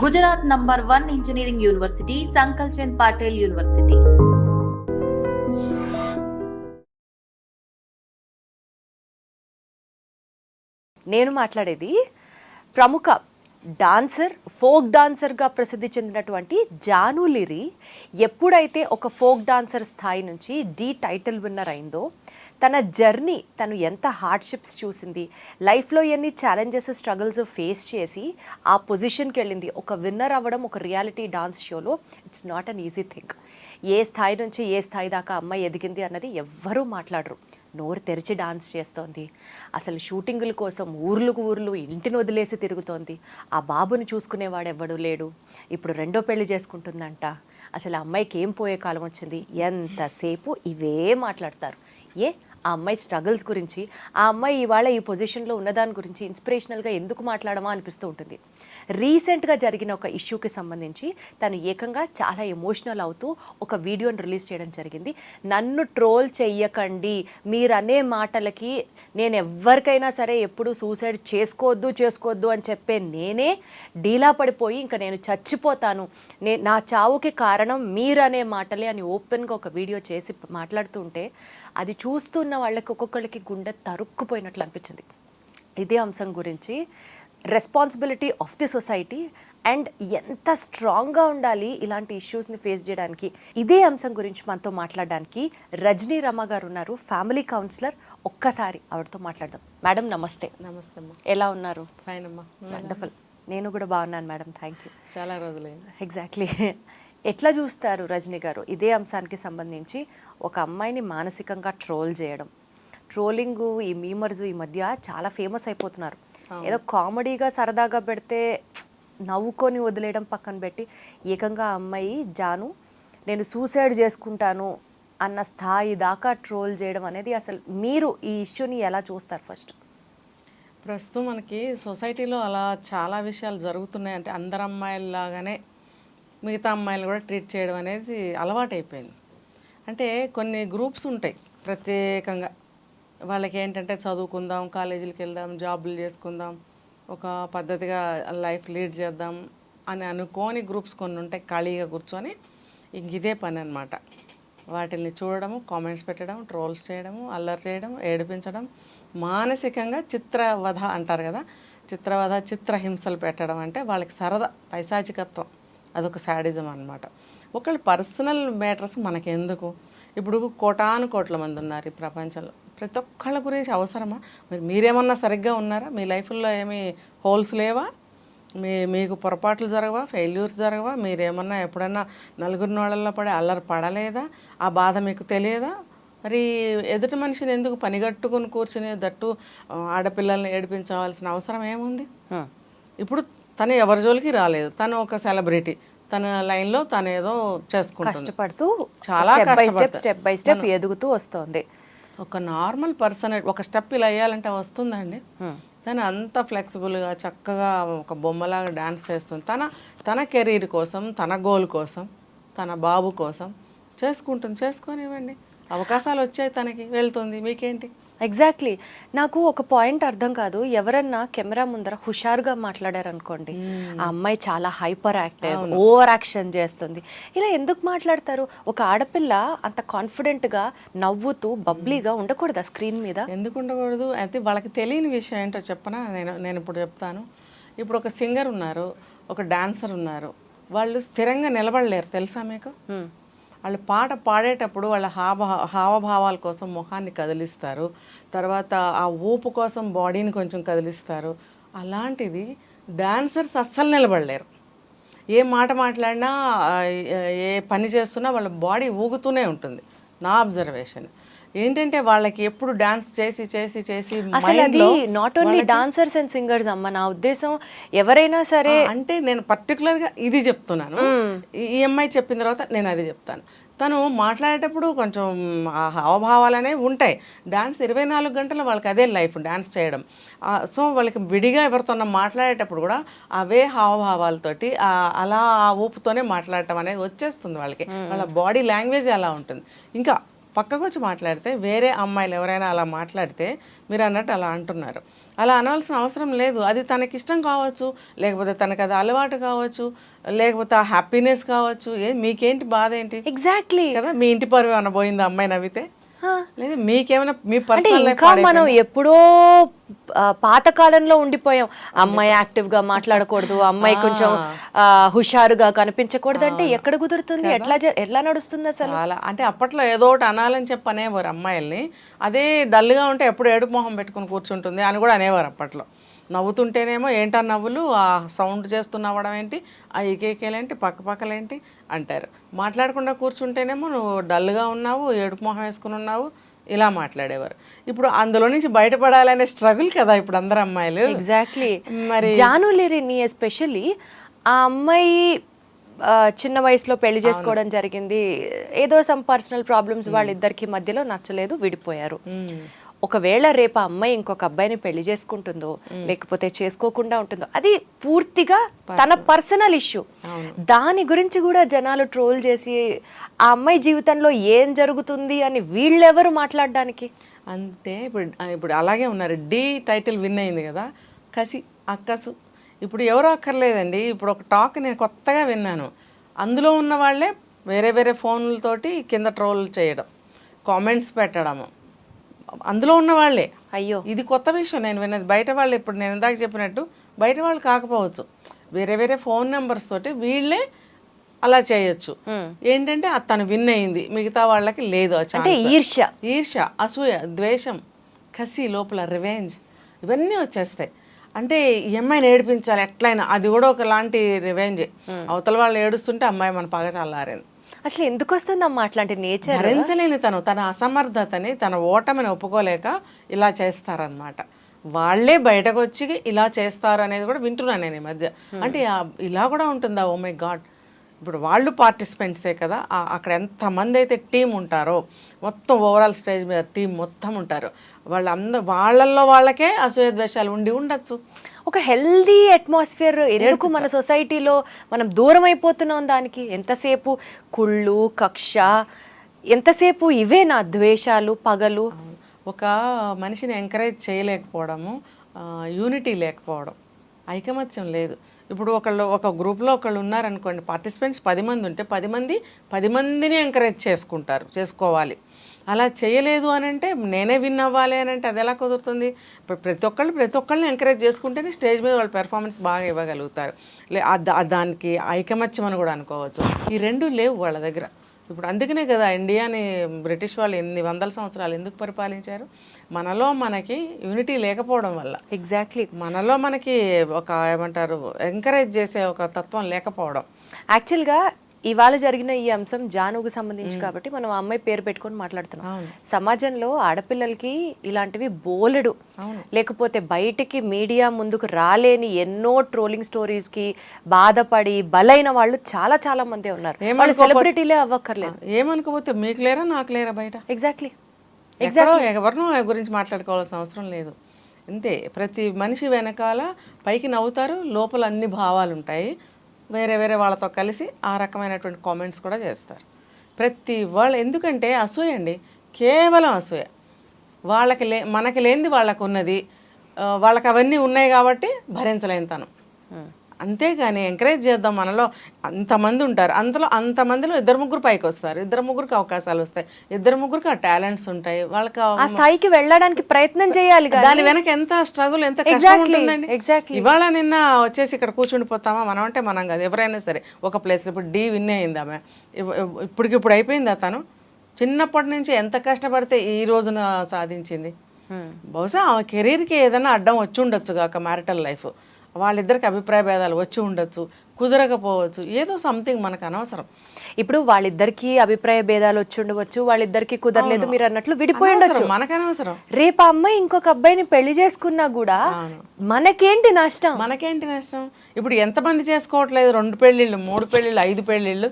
Gujarat number 1 engineering university Sankalchand Patil university. నేను మాట్లాడేది ప్రముఖ డాన్సర్, ఫోక్ డాన్సర్గా ప్రసిద్ధి చెందినటువంటి జాను లిరి ఎప్పుడైతే ఒక ఫోక్ డాన్సర్ స్థాయి నుంచి టైటిల్ విన్నర్ అయిందో, తన జర్నీ, తను ఎంత హార్డ్షిప్స్ చూసింది, లైఫ్లో ఎన్ని ఛాలెంజెస్, స్ట్రగుల్స్ ఫేస్ చేసి ఆ పొజిషన్కి వెళ్ళింది. ఒక విన్నర్ అవ్వడం ఒక రియాలిటీ డాన్స్ షోలో it's not an easy thing. ఏ స్థాయి నుంచి ఏ స్థాయి దాకా అమ్మాయి ఎదిగింది అన్నది ఎవ్వరూ మాట్లాడరు. నోరు తెరిచి డాన్స్ చేస్తోంది. అసలు షూటింగుల కోసం ఊర్లు ఇంటిని వదిలేసి తిరుగుతోంది. ఆ బాబుని చూసుకునేవాడు ఎవ్వడూ లేడు. ఇప్పుడు రెండో పెళ్లి చేసుకుంటుందంట. అసలు ఆ అమ్మాయికి ఏం పోయే కాలం వచ్చింది? ఎంతసేపు ఇవే మాట్లాడతారు. ఆ అమ్మాయి స్ట్రగుల్స్ గురించి, ఆ అమ్మాయి ఇవాళ ఈ పొజిషన్లో ఉన్నదాని గురించి ఇన్స్పిరేషనల్గా ఎందుకు మాట్లాడమా అనిపిస్తూ ఉంటుంది. రీసెంట్గా జరిగిన ఒక ఇష్యూకి సంబంధించి తను ఏకంగా చాలా ఎమోషనల్ అవుతూ ఒక వీడియోని రిలీజ్ చేయడం జరిగింది. నన్ను ట్రోల్ చెయ్యకండి, మీరు అనే మాటలకి నేను ఎవరికైనా సరే ఎప్పుడు సూసైడ్ చేసుకోవద్దు అని చెప్పే నేనే డీలా పడిపోయి ఇంకా నేను చచ్చిపోతాను, నా చావుకి కారణం మీరు అనే మాటలే అని ఓపెన్గా ఒక వీడియో చేసి మాట్లాడుతూ ఉంటే అది చూస్తున్న వాళ్ళకి ఒక్కొక్కరికి గుండె తరుక్కుపోయినట్లు అనిపించింది. ఇదే అంశం గురించి responsibility of the society and ఎంత స్ట్రాంగ్గా ఉండాలి ఇలాంటి ఇష్యూస్ని ఫేస్ చేయడానికి, ఇదే అంశం గురించి మనతో మాట్లాడడానికి రజనీ రమ గారు ఉన్నారు, ఫ్యామిలీ కౌన్సిలర్. ఒక్కసారి ఆవిడతో మాట్లాడదాం. మేడం నమస్తే. నమస్తే అమ్మా. ఎలా ఉన్నారు? ఫైన్ అమ్మా. వండర్ఫుల్. నేను కూడా బాగున్నాను మేడం, థ్యాంక్ యూ. చాలా రోజులైంది. ఎగ్జాక్ట్లీ. ఎట్లా చూస్తారు రజనీ గారు ఇదే అంశానికి సంబంధించి? ఒక అమ్మాయిని మానసికంగా ట్రోల్ చేయడం, ట్రోలింగ్, ఈ మీమర్స్ ఈ మధ్య చాలా ఫేమస్ అయిపోతున్నారు. ఏదో కామెడీగా సరదాగా పెడితే నవ్వుకొని వదిలేయడం పక్కన పెట్టి ఏకంగా అమ్మాయి జాను నేను సూసైడ్ చేసుకుంటాను అన్న స్థాయి దాకా ట్రోల్ చేయడం అనేది, అసలు మీరు ఈ ఇష్యూని ఎలా చూస్తారు? ఫస్ట్ ప్రస్తుతం మనకి సొసైటీలో అలా చాలా విషయాలు జరుగుతున్నాయి. అంటే అందరు అమ్మాయిల్లాగానే మిగతా అమ్మాయిలు కూడా ట్రీట్ చేయడం అనేది అలవాటైపోయింది. అంటే కొన్ని గ్రూప్స్ ఉంటాయి ప్రత్యేకంగా, వాళ్ళకి ఏంటంటే చదువుకుందాం, కాలేజీలకు వెళ్దాం, జాబులు చేసుకుందాం, ఒక పద్ధతిగా లైఫ్ లీడ్ చేద్దాం అని అనుకోని గ్రూప్స్ కొన్ని ఉంటాయి. ఖాళీగా కూర్చొని ఇంక ఇదే పని అనమాట. వాటిని చూడడము, కామెంట్స్ పెట్టడం, ట్రోల్స్ చేయడము, అల్లరి చేయడం, ఏడిపించడం, మానసికంగా చిత్రవధ అంటారు కదా, చిత్రవధ, చిత్రహింసలు పెట్టడం. అంటే వాళ్ళకి సరదా, పైశాచికత్వం, అదొక శాడిజం అనమాట. ఒకళ్ళ పర్సనల్ మ్యాటర్స్ మనకెందుకు? ఇప్పుడు కోట్ల మంది ఉన్నారు ఈ ప్రపంచంలో, ప్రతి ఒక్కళ్ళ గురించి అవసరమా? మీరేమన్నా సరిగ్గా ఉన్నారా? మీ లైఫ్లో ఏమీ హోల్స్ లేవా? మీకు పొరపాట్లు జరగవా? ఫెయిల్యూర్స్ జరగవా? మీరేమన్నా ఎప్పుడన్నా నలుగురి నోళ్ళల్లో పడి అల్లరి పడలేదా? ఆ బాధ మీకు తెలియదా? మరి ఎదుటి మనిషిని ఎందుకు పనిగట్టుకుని కూర్చుని, దట్టు ఆడపిల్లల్ని ఏడిపించవలసిన అవసరం ఏముంది? ఇప్పుడు తను ఎవరి జోలికి రాలేదు, తను ఒక సెలబ్రిటీ, తన లైన్లో తను ఏదో చేసుకుంటుంది, కష్టపడుతూ చాలా స్టెప్ బై స్టెప్ ఎదుగుతూ వస్తుంది. ఒక నార్మల్ పర్సన్ ఒక స్టెప్ ఇలా వేయాలంటే వస్తుందండి? తను అంత ఫ్లెక్సిబుల్గా చక్కగా ఒక బొమ్మలాగా డ్యాన్స్ చేస్తుంది. తన కెరీర్ కోసం, తన గోల్ కోసం, తన బాబు కోసం చేసుకోనివ్వండి. అవకాశాలు వచ్చాయి, తనకి వెళ్తుంది, మీకేంటి? ఎగ్జాక్ట్లీ. నాకు ఒక పాయింట్ అర్థం కాదు, ఎవరన్నా కెమెరా ముందర హుషారుగా మాట్లాడారనుకోండి, ఆ అమ్మాయి చాలా హైపర్ యాక్టివ్, ఓవర్ యాక్షన్ చేస్తుంది, ఇలా ఎందుకు మాట్లాడతారు? ఒక ఆడపిల్ల అంత కాన్ఫిడెంట్గా నవ్వుతూ బబ్లీగా ఉండకూడదా స్క్రీన్ మీద? ఎందుకు ఉండకూడదు? అయితే వాళ్ళకి తెలియని విషయం ఏంటో చెప్పనా? నేను ఇప్పుడు చెప్తాను. ఇప్పుడు ఒక సింగర్ ఉన్నారు, ఒక డాన్సర్ ఉన్నారు, వాళ్ళు స్థిరంగా నిలబడలేరు, తెలుసా మీకు? వాళ్ళు పాట పాడేటప్పుడు వాళ్ళ హావభావాల కోసం మొహాన్ని కదిలిస్తారు, తర్వాత ఆ ఊపు కోసం బాడీని కొంచెం కదిలిస్తారు. అలాంటిది డాన్సర్స్ అస్సలు నిలబడలేరు. ఏ మాట మాట్లాడినా, ఏ పని చేస్తున్నా వాళ్ళ బాడీ ఊగుతూనే ఉంటుంది. నా అబ్జర్వేషన్ ఏంటంటే వాళ్ళకి ఎప్పుడు డాన్స్ చేసి అసలు అది not only dancers and singers అమ్మ, నా ఉద్దేశం ఎవరైనా సరే. అంటే నేను పర్టికులర్గా ఇది చెప్తున్నాను. ఈ అమ్మాయి చెప్పిన తర్వాత నేను అది చెప్తాను. తను మాట్లాడేటప్పుడు కొంచెం ఆ హావభావాలు అనేవి ఉంటాయి. డాన్స్ 24 గంటలు వాళ్ళకి అదే లైఫ్, డాన్స్ చేయడం. సో వాళ్ళకి విడిగా ఎవరితోన్నా మాట్లాడేటప్పుడు కూడా అవే హావభావాలతోటి అలా ఆ ఊపుతోనే మాట్లాడటం అనేది వచ్చేస్తుంది వాళ్ళకి. వాళ్ళ బాడీ లాంగ్వేజ్ అలా ఉంటుంది. ఇంకా పక్కకు వచ్చి మాట్లాడితే వేరే అమ్మాయిలు ఎవరైనా అలా మాట్లాడితే మీరు అన్నట్టు అలా అంటున్నారు, అలా అనాల్సిన అవసరం లేదు. అది తనకిష్టం కావచ్చు, లేకపోతే తనకు అది అలవాటు కావచ్చు, లేకపోతే ఆ హ్యాపీనెస్ కావచ్చు. మీకేంటి బాధ ఏంటి ఎగ్జాక్ట్లీ కదా? మీ ఇంటి పరువు అనబోయింది అమ్మాయి నవ్వితే, లేదా మీకేమైనా మీ అంటే పర్సనల్ లైఫ్ ఇంకా మనం ఎప్పుడో పాతకాలంలో ఉండిపోయాం. అమ్మాయి యాక్టివ్ గా మాట్లాడకూడదు, అమ్మాయి కొంచెం హుషారుగా కనిపించకూడదు అంటే ఎక్కడ కుదురుతుంది? ఎట్లా నడుస్తుంది అసలు? చాలా అంటే అప్పట్లో ఏదో ఒకటి అనాలని చెప్పి అనేవారు అమ్మాయిల్ని. అదే డల్గా ఉంటే ఎప్పుడు ఏడుపు మొహం పెట్టుకుని కూర్చుంటుంది అని కూడా అనేవారు అప్పట్లో. నవ్వుతుంటేనేమో ఏంటా నవ్వులు, ఆ సౌండ్ చేస్తూ నవ్వడం ఏంటి, ఆ ఈకేకేలేంటి, పక్కపక్కలేంటి అంటారు. మాట్లాడకుండా కూర్చుంటేనేమో నువ్వు డల్గా ఉన్నావు, ఏడుపు మొహం వేసుకుని ఉన్నావు, ఇలా మాట్లాడేవారు. ఇప్పుడు అందులో నుంచి బయటపడాలనే స్ట్రగుల్ కదా ఇప్పుడు అందరు అమ్మాయిలు. ఎగ్జాక్ట్లీ. మరి జాను లిరిని ఎస్పెషల్లీ ఆ అమ్మాయి చిన్న వయసులో పెళ్లి చేసుకోవడం జరిగింది. ఏదో సమ్ పర్సనల్ ప్రాబ్లమ్స్ వాళ్ళిద్దరికి మధ్యలో నచ్చలేదు, విడిపోయారు. ఒకవేళ రేపు ఆ అమ్మాయి ఇంకొక అబ్బాయిని పెళ్లి చేసుకుంటుందో లేకపోతే చేసుకోకుండా ఉంటుందో అది పూర్తిగా తన పర్సనల్ ఇష్యూ. దాని గురించి కూడా జనాలు ట్రోల్ చేసి ఆ అమ్మాయి జీవితంలో ఏం జరుగుతుంది అని వీళ్ళెవరు మాట్లాడడానికి? అంటే ఇప్పుడు అలాగే ఉన్నారు. డి టైటిల్ విన్ అయింది కదా, కసి అక్కసు. ఇప్పుడు ఎవరో అక్కర్లేదండి. ఇప్పుడు ఒక టాక్ నేను కొత్తగా విన్నాను. అందులో ఉన్న వాళ్ళే వేరే వేరే ఫోన్లతోటి కింద ట్రోల్ చేయడం, కామెంట్స్ పెట్టడము, అందులో ఉన్న వాళ్ళే. అయ్యో, ఇది కొత్త విషయం నేను విన్నది. బయట వాళ్ళు ఇప్పుడు నేను ఇందాక చెప్పినట్టు బయట వాళ్ళు కాకపోవచ్చు, వేరే వేరే ఫోన్ నెంబర్స్ తోటి వీళ్ళే అలా చేయొచ్చు. ఏంటంటే తను విన్ అయింది, మిగతా వాళ్ళకి లేదు. అంటే ఈర్ష్య, అసూయ, ద్వేషం, కసి, లోపల రివెంజ్ ఇవన్నీ వచ్చేస్తాయి. అంటే ఈ అమ్మాయిని ఏడిపించాలి ఎట్లయినా, అది కూడా ఒకలాంటి రివెంజే. అవతల వాళ్ళు ఏడుస్తుంటే అమ్మాయి మన పగ చల్లారింది. అసలు ఎందుకు వస్తుంది అమ్మ అట్లాంటి నేచర్? భరించలేని తన అసమర్థతని, తన ఓటమిని ఒప్పుకోలేక ఇలా చేస్తారనమాట. వాళ్ళే బయటకు వచ్చి ఇలా చేస్తారు అనేది కూడా వింటున్నాను నేను ఈ మధ్య. అంటే ఇలా కూడా ఉంటుందా? Oh my god. ఇప్పుడు వాళ్ళు పార్టిసిపెంట్సే కదా, అక్కడ ఎంతమంది అయితే టీం ఉంటారో, మొత్తం ఓవరాల్ స్టేజ్ మీద టీం మొత్తం ఉంటారు, వాళ్ళల్లో వాళ్ళకే అసూయ ద్వేషాలు ఉండొచ్చు. ఒక హెల్దీ అట్మాస్ఫియర్ ఎందుకు మన సొసైటీలో మనం దూరం అయిపోతున్నాం? దానికి ఎంతసేపు కుళ్ళు, కక్ష, ఎంతసేపు ఇవే నా ద్వేషాలు, పగలు. ఒక మనిషిని ఎంకరేజ్ చేయలేకపోవడము, యూనిటీ లేకపోవడం, ఐకమత్యం లేదు. ఇప్పుడు ఒక గ్రూప్లో ఒకళ్ళు ఉన్నారనుకోండి, పార్టిసిపెంట్స్ 10 మంది ఉంటే 10 మందిని ఎంకరేజ్ చేసుకోవాలి. అలా చేయలేదు అని అంటే, నేనే విన్ అవ్వాలి అని అంటే అది ఎలా కుదురుతుంది? ఇప్పుడు ప్రతి ఒక్కళ్ళని ఎంకరేజ్ చేసుకుంటేనే స్టేజ్ మీద వాళ్ళ పెర్ఫార్మెన్స్ బాగా ఇవ్వగలుగుతారు. దానికి ఐకమత్యం అని కూడా అనుకోవచ్చు. ఈ రెండు లేవు వాళ్ళ దగ్గర. ఇప్పుడు అందుకనే కదా ఇండియాని బ్రిటిష్ వాళ్ళు ఎన్ని వందల సంవత్సరాలు ఎందుకు పరిపాలించారు? మనలో మనకి యూనిటీ లేకపోవడం వల్ల. ఎగ్జాక్ట్లీ. మనలో మనకి ఒక ఏమంటారు, ఎంకరేజ్ చేసే ఒక తత్వం లేకపోవడం. యాక్చువల్గా ఇవాళ జరిగిన ఈ అంశం జానుకు సంబంధించి కాబట్టి మనం ఆ అమ్మాయి పేరు పెట్టుకొని మాట్లాడుతున్నాం. సమాజంలో ఆడపిల్లలకి ఇలాంటివి బోలెడు, లేకపోతే బయటికి మీడియా ముందుకు రాలేని ఎన్నో ట్రోలింగ్ స్టోరీస్ కి బాధపడి బలైన వాళ్ళు చాలా చాలా మంది ఉన్నారు. వాళ్ళు సెలబ్రిటీలే అవ్వక్కర్లేదు. ఏమనుకోపోతే మీకు లేరా నాకు లేరా బయట. ఎగ్జాక్ట్లీ. ఎవరినో గురించి మాట్లాడుకోవాల్సిన అవసరం లేదు. అంతే. ప్రతి మనిషి వెనకాల పైకి నవ్వుతారు, లోపల అన్ని భావాలు ఉంటాయి. వేరే వేరే వాళ్ళతో కలిసి ఆ రకమైనటువంటి కామెంట్స్ కూడా చేస్తారు ప్రతి వాళ్ళు. ఎందుకంటే అసూయ అండి, కేవలం అసూయ. మనకి లేనిది వాళ్ళకు ఉన్నది, వాళ్ళకి అవన్నీ ఉన్నాయి కాబట్టి భరించలేని తను. అంతేగాని ఎంకరేజ్ చేద్దాం. మనలో అంతమంది ఉంటారు, అంతమందిలో 2-3 పైకి వస్తారు, 2-3కి అవకాశాలు వస్తాయి, 2-3కి ఆ టాలెంట్స్ ఉంటాయి. వాళ్ళకి ఆ స్థాయికి వెళ్ళడానికి ప్రయత్నం చేయాలి. దాని వెనక ఎంత స్ట్రగుల్, ఎంత కష్టం ఉంటుందండి. ఇవాళ నిన్న వచ్చేసి ఇక్కడ కూర్చుండిపోతామా మనం అంటే మనం కాదు, ఎవరైనా సరే ఒక ప్లేస్. ఇప్పుడు డి విన్ అయింది ఆమె, ఇప్పటికిప్పుడు అయిపోయింది. తను చిన్నప్పటి నుంచి ఎంత కష్టపడితే ఈ రోజున సాధించింది. బహుశా ఆమె కెరీర్కి ఏదైనా అడ్డం వచ్చి ఉండొచ్చు కాక, మ్యారిటల్ లైఫ్, వాళ్ళిద్దరికి అభిప్రాయ భేదాలు వచ్చి ఉండొచ్చు, కుదరకపోవచ్చు, ఏదో సంథింగ్ మనకు అనవసరం. ఇప్పుడు వాళ్ళిద్దరికి అభిప్రాయ భేదాలు వచ్చి ఉండవచ్చు, వాళ్ళిద్దరికి కుదరలేదు మీరు అన్నట్లు విడిపోయి ఉండొచ్చు, మనకు అనవసరం. రేపు అమ్మాయి ఇంకొక అబ్బాయిని పెళ్లి చేసుకున్నా కూడా మనకేంటి నష్టం? ఇప్పుడు ఎంతమంది చేసుకోవట్లేదు? 2 పెళ్ళిళ్ళు, 3 పెళ్ళిళ్ళు, 5 పెళ్ళిళ్ళు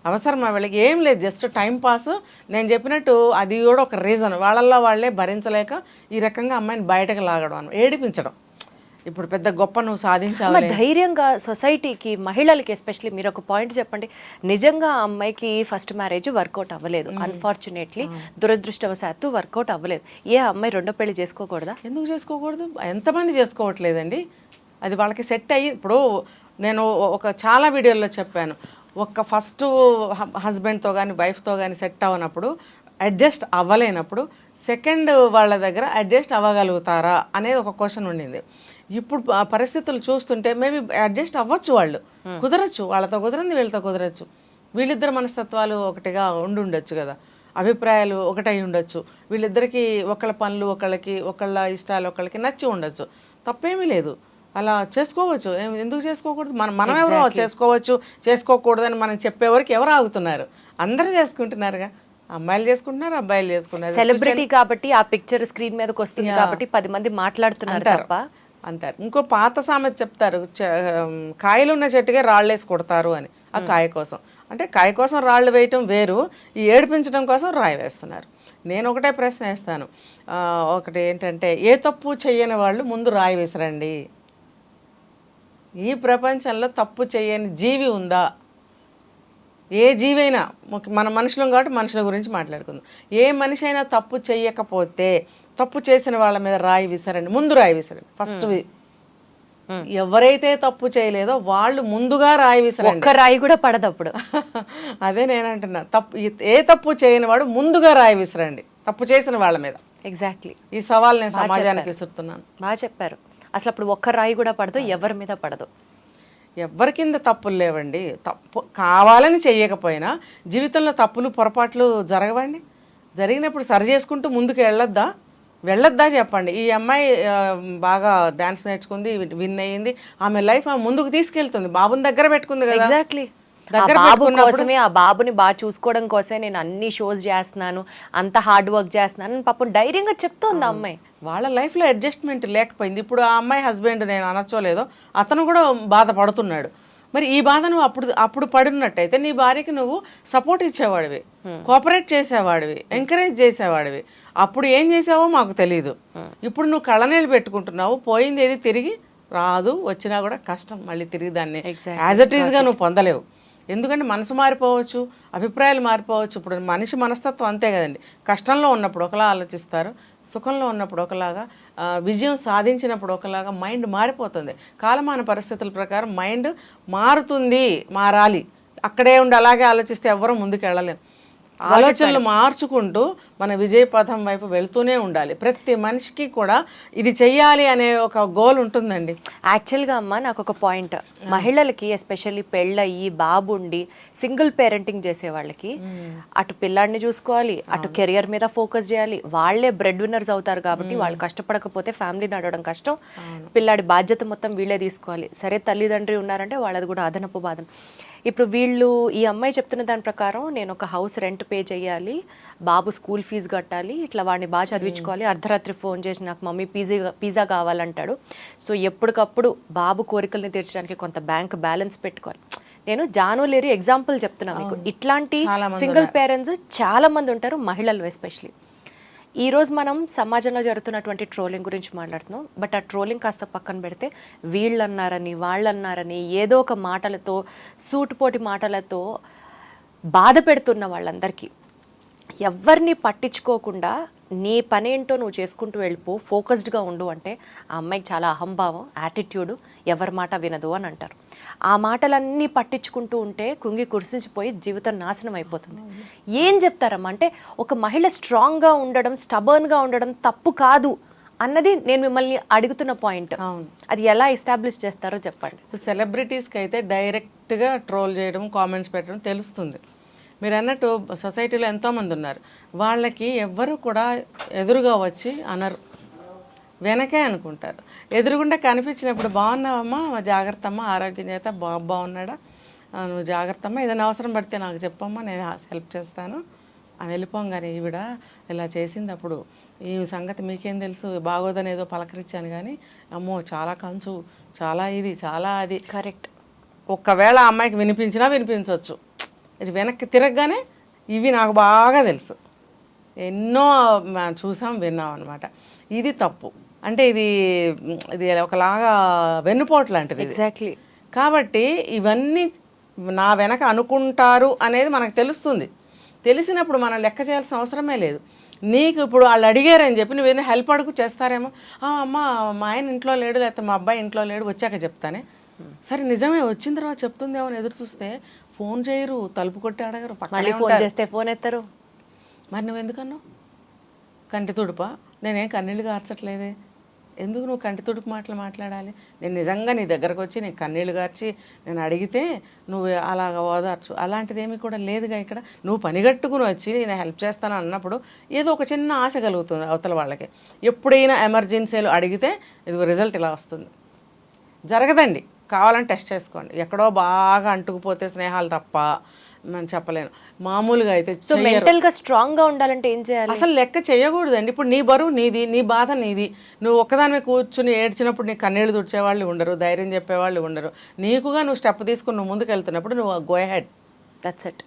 అవసరమా వీళ్ళకి? ఏం లేదు, జస్ట్ టైం పాస్. నేను చెప్పినట్టు అది కూడా ఒక రీజన్. వాళ్ళల్లో వాళ్ళే భరించలేక ఈ రకంగా అమ్మాయిని బయటకు లాగడం, ఏడిపించడం. ఇప్పుడు పెద్ద గొప్ప నువ్వు అమ్మ, సాధించావు. ధైర్యంగా సొసైటీకి, మహిళలకి ఎస్పెషల్లీ మీరు ఒక పాయింట్ చెప్పండి. నిజంగా ఆ అమ్మాయికి ఫస్ట్ మ్యారేజ్ వర్కౌట్ అవ్వలేదు, అన్ఫార్చునేట్లీ దురదృష్టవశాత్తు వర్కౌట్ అవ్వలేదు. ఏ అమ్మాయి రెండో పెళ్లి చేసుకోకూడదా? ఎందుకు చేసుకోకూడదు? ఎంతమంది చేసుకోవట్లేదండి. అది వాళ్ళకి సెట్ అయ్యి, ఇప్పుడు నేను చాలా వీడియోల్లో చెప్పాను, ఒక ఫస్ట్ హస్బెండ్తో కానీ వైఫ్తో కానీ సెట్ అవ్వనప్పుడు, అడ్జస్ట్ అవ్వలేనప్పుడు సెకండ్ వాళ్ళ దగ్గర అడ్జస్ట్ అవ్వగలుగుతారా అనేది ఒక క్వశ్చన్ ఉండింది. ఇప్పుడు పరిస్థితులు చూస్తుంటే మేబీ అడ్జస్ట్ అవ్వచ్చు, వాళ్ళు కుదరచ్చు, వాళ్ళతో కుదరంది వీళ్ళతో కుదరచ్చు, వీళ్ళిద్దరు మనస్తత్వాలు ఒకటిగా ఉండొచ్చు కదా, అభిప్రాయాలు ఒకటై ఉండొచ్చు, వీళ్ళిద్దరికి ఒకళ్ళ పనులు ఒకళ్ళకి, ఒకళ్ళ ఇష్టాలు ఒకళ్ళకి నచ్చి ఉండొచ్చు, తప్పేమీ లేదు, అలా చేసుకోవచ్చు. ఎందుకు చేసుకోకూడదు? మనం ఎవరో చేసుకోవచ్చు చేసుకోకూడదని మనం చెప్పేవరకు ఎవరు ఆగుతున్నారు? అందరూ చేసుకుంటున్నారుగా, అమ్మాయిలు చేసుకుంటున్నారు, అబ్బాయిలు చేసుకుంటున్నారు. సెలబ్రిటీ కాబట్టి ఆ పిక్చర్ స్క్రీన్ మీదకి వస్తుంది కాబట్టి 10 మంది మాట్లాడుతున్నారు తప్ప అంటారు. ఇంకో పాత సామెత చెప్తారు, కాయలు ఉన్న చెట్టుగా రాళ్ళు వేసి కొడతారు అని. ఆ కాయ కోసం అంటే కాయ కోసం రాళ్ళు వేయటం వేరు, ఈ ఏడిపించడం కోసం రాయి వేస్తున్నారు. నేను ఒకటే ప్రశ్న వేస్తాను, ఒకటి ఏంటంటే, ఏ తప్పు చెయ్యని వాళ్ళు ముందు రాయి వేసరండి. ఈ ప్రపంచంలో తప్పు చేయని జీవి ఉందా? ఏ జీవైనా, మన మనుషులం కాబట్టి మనుషుల గురించి మాట్లాడుకుందాం, ఏ మనిషి అయినా తప్పు చెయ్యకపోతే తప్పు చేసిన వాళ్ళ మీద రాయి విసరండి, ముందు రాయి విసరండి. ఫస్ట్ ఎవరైతే తప్పు చేయలేదో వాళ్ళు ముందుగా రాయి విసరండి. ఒక్క రాయి కూడా పడదు అప్పుడు. అదే నేనంటున్నా, ఏ తప్పు చేయని వాడు ముందుగా రాయి విసరండి తప్పు చేసిన వాళ్ళ మీద. ఎగ్జాక్ట్లీ, ఈ సవాల్ నేను సమాజానికి విసురుతున్నాను. బాగా చెప్పారు. అసలు అప్పుడు ఒక్క రాయి కూడా పడదు, ఎవరి మీద పడదు. ఎవరి కింద తప్పులు లేవండి. తప్పు కావాలని చెయ్యకపోయినా జీవితంలో తప్పులు పొరపాట్లు జరగవండి. జరిగినప్పుడు సరి చేసుకుంటూ ముందుకు వెళ్ళొద్దా చెప్పండి. ఈ అమ్మాయి బాగా డాన్స్ నేర్చుకుంది, విన్ అయ్యింది, ఆమె లైఫ్ ఆమె ముందుకు తీసుకెళ్తుంది, బాబుని దగ్గర పెట్టుకుంది కదా. ఎగ్జాక్ట్లీ, బాబు కోసమే, ఆ బాబుని బాగా చూసుకోవడం కోసమే నేను అన్ని షోస్ చేస్తున్నాను, అంత హార్డ్ వర్క్ చేస్తున్నాను పాపం ధైర్యంగా చెప్తోంది ఆ అమ్మాయి. వాళ్ళ లైఫ్లో అడ్జస్ట్మెంట్ లేకపోయింది. ఇప్పుడు ఆ అమ్మాయి హస్బెండ్, నేను అనొచ్చోలేదో, అతను కూడా బాధపడుతున్నాడు. మరి ఈ బాధ నువ్వు అప్పుడు పడినట్టయితే నీ భార్యకి నువ్వు సపోర్ట్ ఇచ్చేవాడివి, కోఆపరేట్ చేసేవాడివి, ఎంకరేజ్ చేసేవాడివి. అప్పుడు ఏం చేసావో మాకు తెలియదు. ఇప్పుడు నువ్వు కళ్ళనీళ్ళు పెట్టుకుంటున్నావు, పోయింది ఏది తిరిగి రాదు, వచ్చినా కూడా కష్టం, మళ్ళీ తిరిగి దాన్ని యాజ్ ఇట్ ఈస్గా నువ్వు పొందలేవు. ఎందుకంటే మనసు మారిపోవచ్చు, అభిప్రాయాలు మారిపోవచ్చు. ఇప్పుడు మనిషి మనస్తత్వం అంతే కదండి. కష్టంలో ఉన్నప్పుడు ఒకలా ఆలోచిస్తారు, సుఖంలో ఉన్నప్పుడు ఒకలాగా, విజయం సాధించినప్పుడు ఒకలాగా మైండ్ మారిపోతుంది. కాలమాన పరిస్థితుల ప్రకారం మైండ్ మారాలి. అక్కడే ఉండి అలాగే ఆలోచిస్తే ఎవ్వరూ ముందుకు వెళ్ళలేం. ఆలోచనలు మార్చుకుంటూ మన విజయ పథం వైపు వెళ్తూనే ఉండాలి. ప్రతి మనిషికి కూడా ఇది చెయ్యాలి అనే ఒక గోల్ ఉంటుందండి. యాక్చువల్గా అమ్మ, నాకు ఒక పాయింట్, మహిళలకి ఎస్పెషల్లీ పెళ్ళయి బాబుండి సింగిల్ పేరెంటింగ్ చేసే వాళ్ళకి అటు పిల్లాడిని చూసుకోవాలి, అటు కెరియర్ మీద ఫోకస్ చేయాలి, వాళ్ళే బ్రెడ్ విన్నర్స్ అవుతారు కాబట్టి వాళ్ళు కష్టపడకపోతే ఫ్యామిలీ నడవడం కష్టం, పిల్లాడి బాధ్యత మొత్తం వీళ్ళే తీసుకోవాలి. సరే తల్లిదండ్రి ఉన్నారంటే వాళ్ళది కూడా అదనపు బాధన. ఇప్పుడు వీళ్ళు, ఈ అమ్మాయి చెప్తున్న దాని ప్రకారం నేను ఒక హౌస్ రెంట్ పే చేయాలి, బాబు స్కూల్ ఫీజు కట్టాలి, ఇట్లా వాడిని బాగా చదివించుకోవాలి, అర్ధరాత్రి ఫోన్ చేసి నాకు మమ్మీ పిజ్జా కావాలంటాడు. సో ఎప్పటికప్పుడు బాబు కోరికల్ని తీర్చడానికి కొంత బ్యాంక్ బ్యాలెన్స్ పెట్టుకోవాలి. నేను జానులేరి ఎగ్జాంపుల్ చెప్తున్నా మీకు. ఇట్లాంటి సింగిల్ పేరెంట్స్ చాలా మంది ఉంటారు, మహిళలు ఎస్పెషలీ. ఈరోజు మనం సమాజంలో జరుగుతున్నటువంటి ట్రోలింగ్ గురించి మాట్లాడుతున్నాం. బట్ ఆ ట్రోలింగ్ కాస్త పక్కన పెడితే వీళ్ళన్నారని వాళ్ళన్నారని ఏదో ఒక మాటలతో, సూటుపోటి మాటలతో బాధ పెడుతున్న వాళ్ళందరికీ ఎవరిని పట్టించుకోకుండా నీ పనేంటో నువ్వు చేసుకుంటూ వెళ్ళిపో, ఫోకస్డ్గా ఉండు అంటే ఆ అమ్మాయికి చాలా అహంభావం, యాటిట్యూడు, ఎవరి మాట వినదు అని అంటారు. ఆ మాటలన్నీ పట్టించుకుంటూ ఉంటే కుంగి కురిసిపోయి జీవితం నాశనం అయిపోతుంది. ఏం చెప్తారమ్మా అంటే, ఒక మహిళ స్ట్రాంగ్గా ఉండడం, స్టబర్న్గా ఉండడం తప్పు కాదు అన్నది నేను మిమ్మల్ని అడుగుతున్న పాయింట్. అది ఎలా ఎస్టాబ్లిష్ చేస్తారో చెప్పండి. సెలబ్రిటీస్కి అయితే డైరెక్ట్గా ట్రోల్ చేయడం, కామెంట్స్ పెట్టడం తెలుస్తుంది. మీరు అన్నట్టు సొసైటీలో ఎంతోమంది ఉన్నారు, వాళ్ళకి ఎవ్వరు కూడా ఎదురుగా వచ్చి అనరు, వెనకే అనుకుంటారు. ఎదురుగుండా కనిపించినప్పుడు బాగున్నావమ్మా, జాగ్రత్త అమ్మా, ఆరోగ్యం చేత బాగున్నాడా, నువ్వు జాగ్రత్త అమ్మా, ఏదైనా అవసరం పడితే నాకు చెప్పమ్మా, నేను హెల్ప్ చేస్తాను అని వెళ్ళిపోగానే ఈవిడ ఇలా చేసింది, అప్పుడు ఈ సంగతి మీకేం తెలుసు, బాగోదని ఏదో పలకరించాను కానీ అమ్మో చాలా కంచు, చాలా ఇది, చాలా అది. కరెక్ట్. ఒక్కవేళ అమ్మాయికి వినిపించినా వినిపించవచ్చు, వెనక్కి తిరగగానే ఇవి నాకు బాగా తెలుసు, ఎన్నో చూసాం విన్నాం అనమాట. ఇది తప్పు. అంటే ఇది ఒకలాగా వెన్నుపోటు లాంటిది ఇది. ఎగ్జాక్ట్లీ. కాబట్టి ఇవన్నీ నా వెనక అనుకుంటారు అనేది మనకు తెలుస్తుంది. తెలిసినప్పుడు మనం లెక్క చేయాల్సిన అవసరమే లేదు. నీకు ఇప్పుడు వాళ్ళు అడిగారని చెప్పి నువ్వేదో హెల్ప్ అడుగు చేస్తారేమో. అమ్మ మా ఆయన ఇంట్లో లేడు, లేకపోతే మా అబ్బాయి ఇంట్లో లేడు, వచ్చాక చెప్తానే. సరే నిజమే, వచ్చిన తర్వాత చెప్తుందేమో అని ఎదురు చూస్తే ఫోన్ చేయరు, తలుపు కొట్టి అడగరు, మళ్ళీ ఫోన్ చేస్తే ఫోన్ ఎత్తారు. మరి నువ్వు ఎందుకన్నావు? కంటి తుడుపా? నేనేం కన్నీళ్ళు గార్చట్లేదే, ఎందుకు నువ్వు కంటి తుడుపు మాటలు మాట్లాడాలి? నేను నిజంగా నీ దగ్గరకు వచ్చి నేను కన్నీళ్ళు గార్చి నేను అడిగితే నువ్వు అలాగ ఓదార్చు. అలాంటిదేమీ కూడా లేదుగా ఇక్కడ. నువ్వు పనిగట్టుకుని వచ్చి నేను హెల్ప్ చేస్తాను అన్నప్పుడు ఏదో ఒక చిన్న ఆశ కలుగుతుంది అవతల వాళ్ళకి. ఎప్పుడైనా ఎమర్జెన్సీలు అడిగితే ఇది రిజల్ట్ ఇలా వస్తుంది. జరగదండి, కావాలని టెస్ట్ చేసుకోండి. ఎక్కడో బాగా అంటుకుపోతే స్నేహాలు తప్ప మనం చెప్పలేను. మామూలుగా అయితే సో మెంటల్గా స్ట్రాంగ్గా ఉండాలంటే ఏం చేయాలి? అసలు లెక్క చేయకూడదండి. ఇప్పుడు నీ బరువు నీది, నీ బాధ నీది. నువ్వు ఒక్కదానివే కూర్చుని ఏడ్చినప్పుడు నీ కన్నీళ్ళు తుడిచేవాళ్ళు ఉండరు, ధైర్యం చెప్పేవాళ్ళు ఉండరు. నీకుగా నువ్వు స్టెప్ తీసుకుని నువ్వు ముందుకు వెళ్తున్నప్పుడు నువ్వు గో హెడ్. That's it.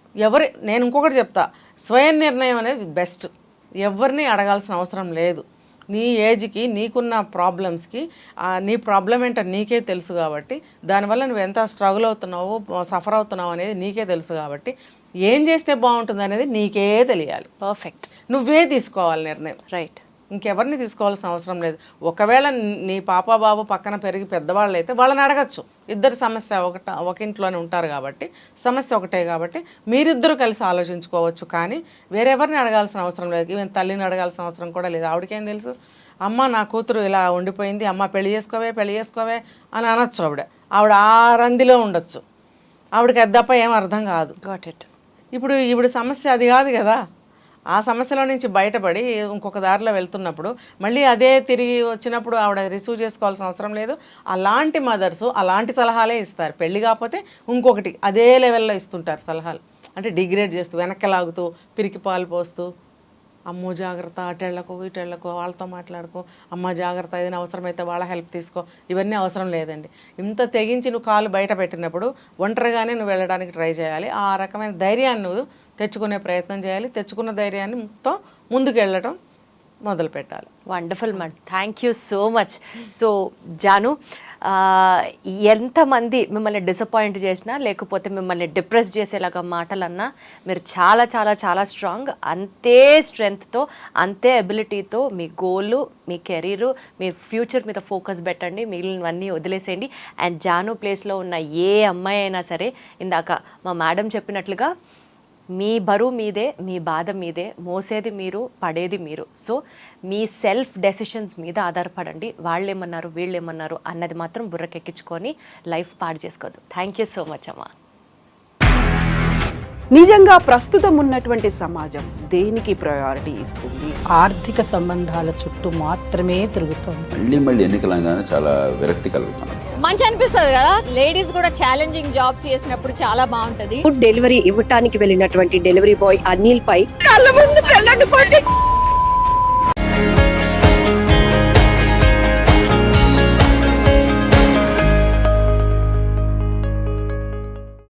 నేను ఇంకొకటి చెప్తా, స్వయం నిర్ణయం అనేది బెస్ట్. ఎవరిని అడగాల్సిన అవసరం లేదు. నీ ఏజ్కి నీకున్న ప్రాబ్లమ్స్కి నీ ప్రాబ్లం ఏంటో నీకే తెలుసు కాబట్టి, దానివల్ల నువ్వు ఎంత స్ట్రగుల్ అవుతున్నావో సఫర్ అవుతున్నావు అనేది నీకే తెలుసు కాబట్టి, ఏం చేస్తే బాగుంటుంది అనేది నీకే తెలియాలి. పర్ఫెక్ట్. నువ్వే తీసుకోవాలి నిర్ణయం. రైట్. ఇంకెవరిని తీసుకోవాల్సిన అవసరం లేదు. ఒకవేళ నీ పాప బాబు పక్కన పెరిగి పెద్దవాళ్ళు అయితే వాళ్ళని అడగచ్చు. ఇద్దరు సమస్య ఒక ఇంట్లోనే ఉంటారు కాబట్టి సమస్య ఒకటే కాబట్టి మీరిద్దరూ కలిసి ఆలోచించుకోవచ్చు. కానీ వేరెవరిని అడగాల్సిన అవసరం లేదు. ఈవెన్ తల్లిని అడగాల్సిన అవసరం కూడా లేదు. ఆవిడకేం తెలుసు? అమ్మ నా కూతురు ఇలా ఉండిపోయింది, అమ్మ పెళ్లి చేసుకోవే అని అనొచ్చు. ఆవిడ ఆ రందిలో ఉండొచ్చు. ఆవిడకి అద్దప్ప ఏం అర్థం కాదు. Got it. ఇప్పుడు సమస్య అది కాదు కదా. ఆ సమస్యలో నుంచి బయటపడి ఇంకొక దారిలో వెళ్తున్నప్పుడు మళ్ళీ అదే తిరిగి వచ్చినప్పుడు ఆవిడ రిసీవ్ చేసుకోవాల్సిన అవసరం లేదు. అలాంటి మదర్సు అలాంటి సలహాలే ఇస్తారు. పెళ్ళి కాకపోతే ఇంకొకటి అదే లెవెల్లో ఇస్తుంటారు సలహాలు. అంటే డిగ్రేడ్ చేస్తూ, వెనక్కి లాగుతూ, పిరికి పాలు పోస్తూ, అమ్మో జాగ్రత్త, అటెళ్ళకో ఇటెళ్ళకో, వాళ్ళతో మాట్లాడుకో, అమ్మ జాగ్రత్త, ఏదైనా అవసరమైతే వాళ్ళ హెల్ప్ తీసుకో. ఇవన్నీ అవసరం లేదండి. ఇంత తెగించి నువ్వు కాలు బయట పెట్టినప్పుడు ఒంటరిగానే నువ్వు వెళ్ళడానికి ట్రై చేయాలి. ఆ రకమైన ధైర్యాన్ని నువ్వు తెచ్చుకునే ప్రయత్నం చేయాలి. తెచ్చుకున్న ధైర్యాన్నితో ముందుకు వెళ్ళటం మొదలు పెట్టాలి. Wonderful ma'am, thank you so much. So Jaanu, ఎంతమంది మిమ్మల్ని డిసప్పాయింట్ చేసినా లేకపోతే మిమ్మల్ని డిప్రెస్ చేసేలాగా మాటలన్నా మీరు చాలా చాలా చాలా స్ట్రాంగ్. అంతే స్ట్రెంగ్త్తో, అంతే ఎబిలిటీతో మీ గోలు, మీ కెరీరు, మీ ఫ్యూచర్ మీద ఫోకస్ పెట్టండి. మిగిలినవన్నీ వదిలేసేయండి. అండ్ జాను ప్లేస్లో ఉన్న ఏ అమ్మాయి అయినా సరే, ఇందాక మా మేడం చెప్పినట్లుగా మీ బరువు మీదే, మీ బాధ మీదే, మోసేది మీరు, పడేది మీరు. సో మీ సెల్ఫ్ డెసిషన్స్ మీద ఆధారపడండి. వాళ్ళేమన్నారు వీళ్ళేమన్నారు అన్నది మాత్రం బుర్రకెక్కించుకొని లైఫ్ పాడు చేసుకోవద్దు. థ్యాంక్ యూ సో మచ్ అమ్మా. నిజంగా ప్రస్తుతం ఉన్నటువంటి సమాజం దేనికి ప్రయారిటీ ఇస్తుంది? ఆర్థిక సంబంధాల చుట్టూ మాత్రమే తిరుగుతోంది. మళ్ళీ ఎన్నికలంగానే చాలా విరక్తి కలుగుతున్నాను. మంచి అనిపిస్తుంది కదా, లేడీస్ కూడా ఛాలెంజింగ్ జాబ్స్ చేసినప్పుడు చాలా బాగుంటది. ఫుడ్ డెలివరీ ఇవ్వటానికి వెళ్ళినటువంటి డెలివరీ బాయ్ అనిల్ పై కళ్ళ ముందు